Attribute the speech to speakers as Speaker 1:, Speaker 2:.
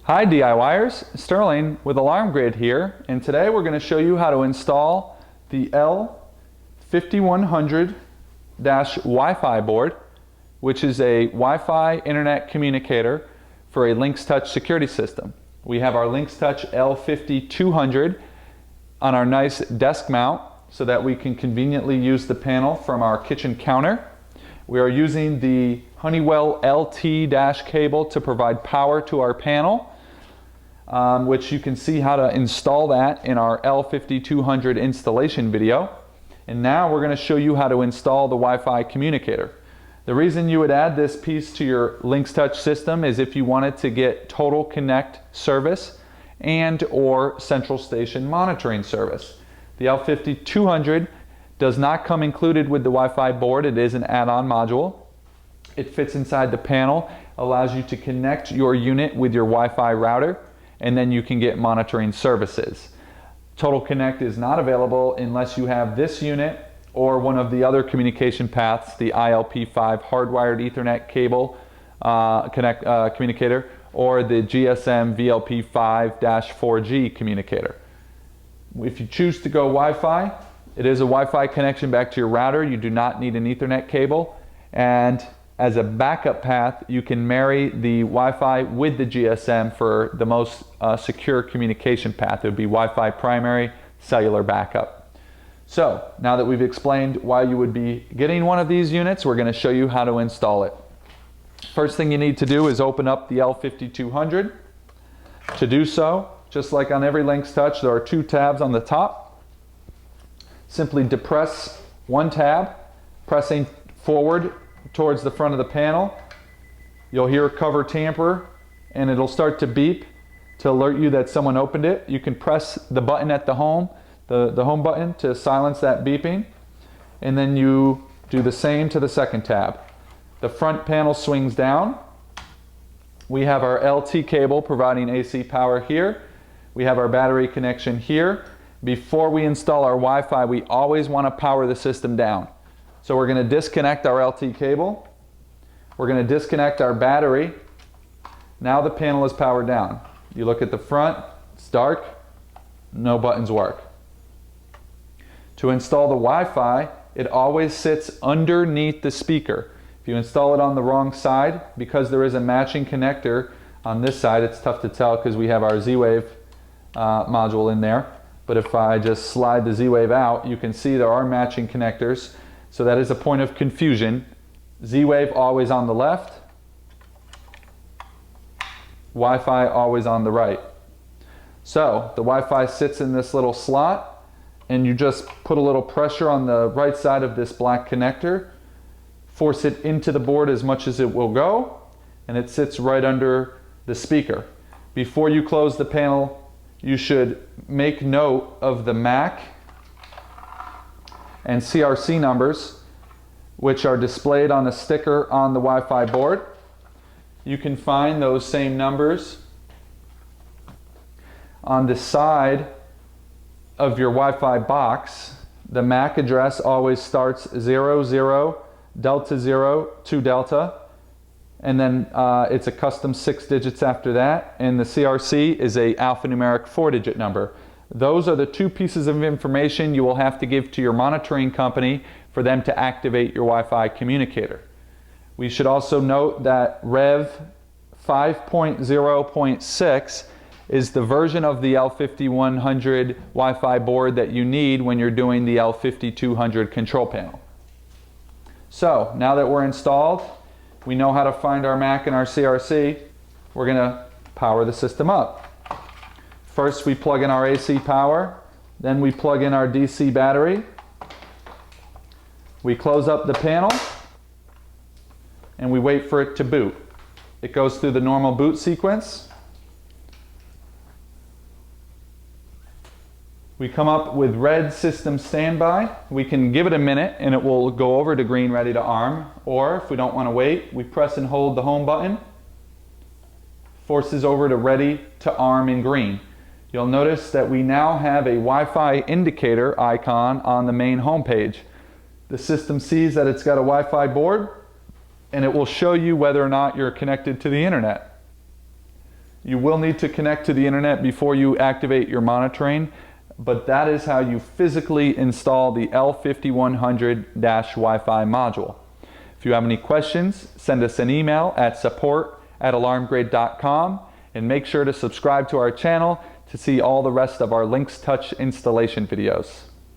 Speaker 1: Hi DIYers, Sterling with Alarm Grid here, and today we're going to show you how to install the L5100-WIFI board, which is a Wi-Fi internet communicator for a Lynx Touch security system. We have our Lynx Touch L5200 on our nice desk mount so that we can conveniently use the panel from our kitchen counter. We are using the Honeywell LT cable to provide power to our panel, which you can see how to install that in our L5200 installation video. And now we're going to show you how to install the Wi-Fi communicator. The reason you would add this piece to your Lynx Touch system is if you wanted to get Total Connect service and or central station monitoring service. The L5200 does not come included with the Wi-Fi board. It is an add-on module. It fits inside the panel, allows you to connect your unit with your Wi-Fi router, and then you can get monitoring services. Total Connect is not available unless you have this unit or one of the other communication paths, the ILP5 hardwired Ethernet cable communicator, or the GSM VLP5-4G communicator. If you choose to go Wi-Fi, it is a Wi-Fi connection back to your router. You do not need an Ethernet cable, and as a backup path, you can marry the Wi-Fi with the GSM for the most secure communication path. It would be Wi-Fi primary, cellular backup. So now that we've explained why you would be getting one of these units, we're going to show you how to install it. First thing you need to do is open up the L5200. To do so, just like on every Lynx Touch, there are two tabs on the top. Simply depress one tab, pressing forward towards the front of the panel. You'll hear cover tamper and it'll start to beep to alert you that someone opened it. You can press the button at the home button to silence that beeping, and then you do the same to the second tab. The front panel swings down. We have our LT cable providing AC power here. We have our battery connection here. Before we install our Wi-Fi, we always want to power the system down. So we're going to disconnect our LT cable. We're going to disconnect our battery. Now the panel is powered down. You look at the front, it's dark, no buttons work. To install the Wi-Fi, it always sits underneath the speaker. If you install it on the wrong side, because there is a matching connector on this side, it's tough to tell because we have our Z-Wave module in there. But if I just slide the Z-Wave out, you can see there are matching connectors. So that is a point of confusion. Z-Wave always on the left, Wi-Fi always on the right. So the Wi-Fi sits in this little slot, and you just put a little pressure on the right side of this black connector, force it into the board as much as it will go, and it sits right under the speaker. Before you close the panel, you should make note of the MAC and CRC numbers, which are displayed on a sticker on the Wi-Fi board. You can find those same numbers on the side of your Wi-Fi box. The MAC address always starts 00 Delta 0 to Delta, and then it's a custom 6 digits after that, and the CRC is a alphanumeric 4-digit number. Those are the two pieces of information you will have to give to your monitoring company for them to activate your Wi-Fi communicator. We should also note that Rev 5.0.6 is the version of the L5100 Wi-Fi board that you need when you're doing the L5200 control panel. So now that we're installed, we know how to find our MAC and our CRC. We're going to power the system up. First we plug in our AC power, then we plug in our DC battery. We close up the panel and we wait for it to boot. It goes through the normal boot sequence. We come up with red system standby. We can give it a minute and it will go over to green ready to arm, or if we don't want to wait, we press and hold the home button. Forces over to ready to arm in green. You'll notice that we now have a Wi-Fi indicator icon on the main home page. The system sees that it's got a Wi-Fi board, and it will show you whether or not you're connected to the internet. You will need to connect to the internet before you activate your monitoring, but that is how you physically install the L5100-Wi-Fi module. If you have any questions, send us an email at support@alarmgrade.com, and make sure to subscribe to our channel to see all the rest of our Links Touch installation videos.